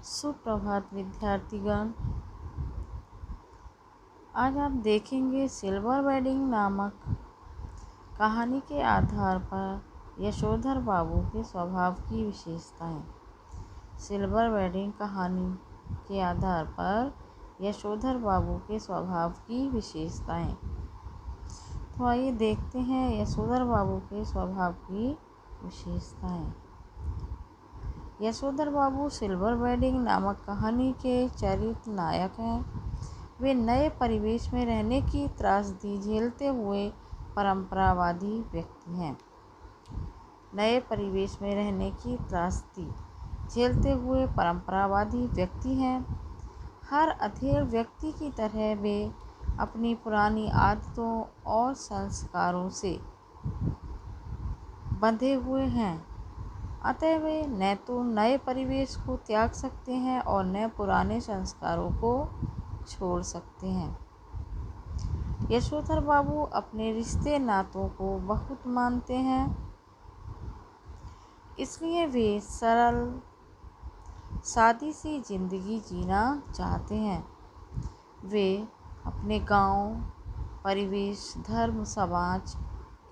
सुप्रभात विद्यार्थीगण। आज आप देखेंगे सिल्वर वेडिंग नामक कहानी के आधार पर यशोधर बाबू के स्वभाव की विशेषताएं। सिल्वर वेडिंग कहानी के आधार पर यशोधर बाबू के स्वभाव की विशेषताएं। तो आइए देखते हैं यशोधर बाबू के स्वभाव की विशेषताएं। यशोधर बाबू सिल्वर वेडिंग नामक कहानी के चरित्र नायक हैं। वे नए परिवेश में रहने की त्रासदी झेलते हुए परंपरावादी व्यक्ति हैं। नए परिवेश में रहने की त्रासदी झेलते हुए परंपरावादी व्यक्ति हैं। हर अधेड़ व्यक्ति की तरह वे अपनी पुरानी आदतों और संस्कारों से बंधे हुए हैं। अतः वे न तो नए परिवेश को त्याग सकते हैं और न पुराने संस्कारों को छोड़ सकते हैं। यशोधर बाबू अपने रिश्ते नातों को बहुत मानते हैं, इसलिए वे सरल सादी सी जिंदगी जीना चाहते हैं। वे अपने गांव, परिवेश, धर्म, समाज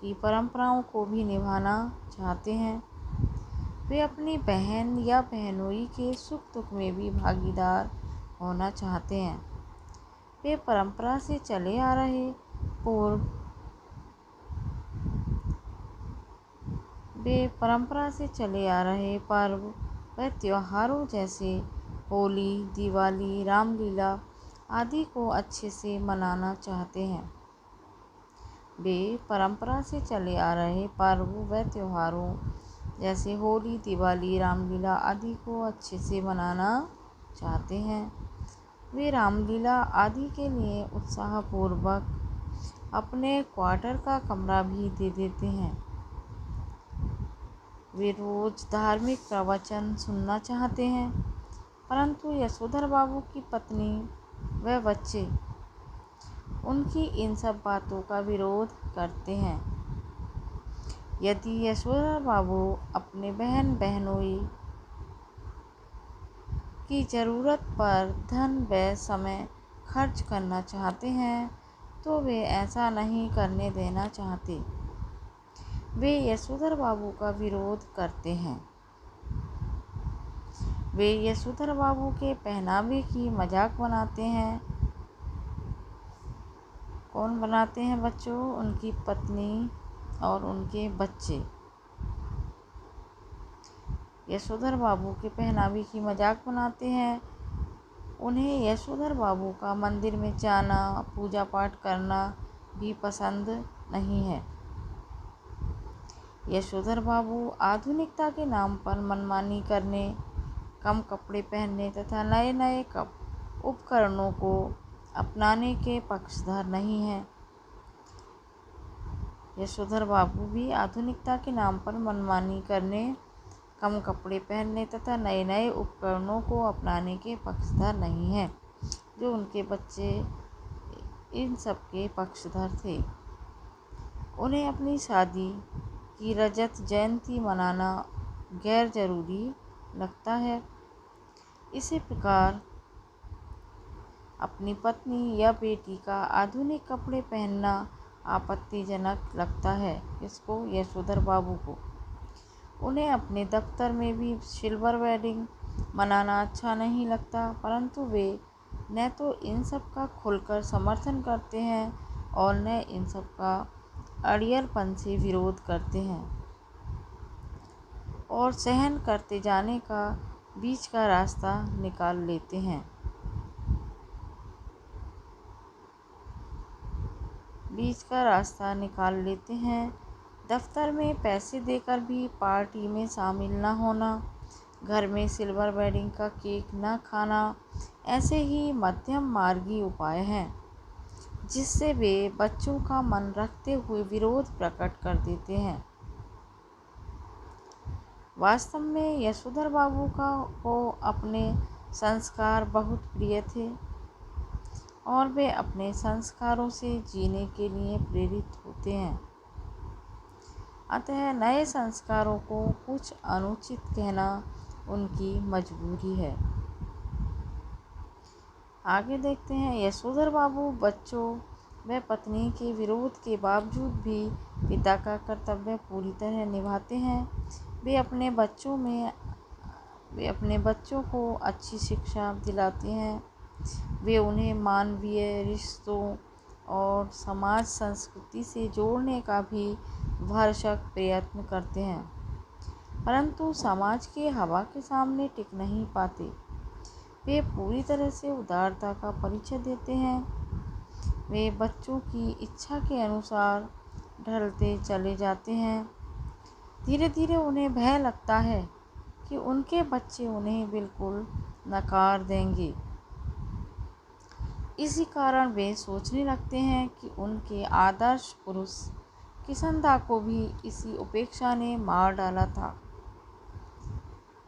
की परंपराओं को भी निभाना चाहते हैं। वे अपनी बहन या बहनोई के सुख दुख में भी भागीदार होना चाहते हैं। वे परंपरा से चले आ रहे पर्व व त्योहारों जैसे होली, दिवाली, रामलीला आदि को अच्छे से मनाना चाहते हैं। वे परंपरा से चले आ रहे पर्व व त्योहारों जैसे होली, दिवाली, रामलीला आदि को अच्छे से मनाना चाहते हैं। वे रामलीला आदि के लिए उत्साहपूर्वक अपने क्वार्टर का कमरा भी दे देते हैं। वे रोज धार्मिक प्रवचन सुनना चाहते हैं, परंतु यशोधर बाबू की पत्नी व बच्चे उनकी इन सब बातों का विरोध करते हैं। यदि यशोधर बाबू अपने बहन बहनोई की ज़रूरत पर धन व समय खर्च करना चाहते हैं तो वे ऐसा नहीं करने देना चाहते। वे यशोधर बाबू का विरोध करते हैं। वे यशोधर बाबू के पहनावे की मजाक बनाते हैं। कौन बनाते हैं बच्चों? उनकी पत्नी और उनके बच्चे। यशोधर बाबू के पहनावे की मजाक बनाते हैं। उन्हें यशोधर बाबू का मंदिर में जाना, पूजा पाठ करना भी पसंद नहीं है। यशोधर बाबू आधुनिकता के नाम पर मनमानी करने, कम कपड़े पहनने तथा नए नए उपकरणों को अपनाने के पक्षधर नहीं हैं। यशोधर बाबू भी आधुनिकता के नाम पर मनमानी करने, कम कपड़े पहनने तथा नए नए उपकरणों को अपनाने के पक्षधर नहीं हैं, जो उनके बच्चे इन सब के पक्षधर थे। उन्हें अपनी शादी की रजत जयंती मनाना गैर जरूरी लगता है। इसी प्रकार अपनी पत्नी या बेटी का आधुनिक कपड़े पहनना आपत्तिजनक लगता है। इसको यशोधर बाबू को। उन्हें अपने दफ्तर में भी सिल्वर वेडिंग मनाना अच्छा नहीं लगता, परंतु वे न तो इन सब का खुलकर समर्थन करते हैं और न इन सब का अड़ियलपन से विरोध करते हैं और सहन करते जाने का बीच का रास्ता निकाल लेते हैं। दफ्तर में पैसे देकर भी पार्टी में शामिल न होना, घर में सिल्वर वेडिंग का केक न खाना ऐसे ही मध्यम मार्गी उपाय हैं, जिससे वे बच्चों का मन रखते हुए विरोध प्रकट कर देते हैं। वास्तव में यशोधर बाबू को अपने संस्कार बहुत प्रिय थे और वे अपने संस्कारों से जीने के लिए प्रेरित होते हैं। अतः नए संस्कारों को कुछ अनुचित कहना उनकी मजबूरी है। आगे देखते हैं। यशोधर बाबू बच्चों व पत्नी के विरोध के बावजूद भी पिता का कर्तव्य पूरी तरह निभाते हैं। वे अपने बच्चों को अच्छी शिक्षा दिलाते हैं। वे उन्हें मानवीय रिश्तों और समाज संस्कृति से जोड़ने का भी भरसक प्रयत्न करते हैं, परंतु समाज के हवा के सामने टिक नहीं पाते। वे पूरी तरह से उदारता का परिचय देते हैं। वे बच्चों की इच्छा के अनुसार ढलते चले जाते हैं। धीरे धीरे उन्हें भय लगता है कि उनके बच्चे उन्हें बिल्कुल नकार देंगे। इसी कारण वे सोचने लगते हैं कि उनके आदर्श पुरुष किशनदा को भी इसी उपेक्षा ने मार डाला था।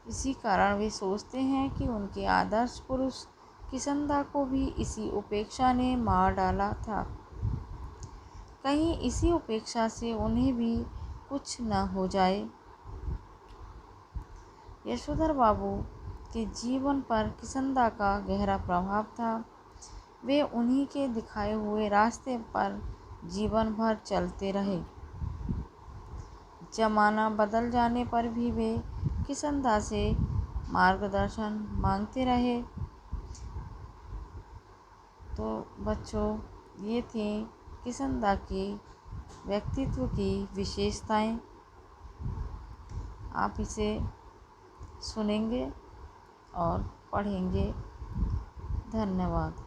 इसी कारण वे सोचते हैं कि उनके आदर्श पुरुष किशनदा को भी इसी उपेक्षा ने मार डाला था। कहीं इसी उपेक्षा से उन्हें भी कुछ न हो जाए। यशोधर बाबू के जीवन पर किशनदा का गहरा प्रभाव था। वे उन्हीं के दिखाए हुए रास्ते पर जीवन भर चलते रहे। जमाना बदल जाने पर भी वे किशनदा से मार्गदर्शन मांगते रहे। तो बच्चों, ये थी किशनदा के व्यक्तित्व की विशेषताएं। आप इसे सुनेंगे और पढ़ेंगे। धन्यवाद।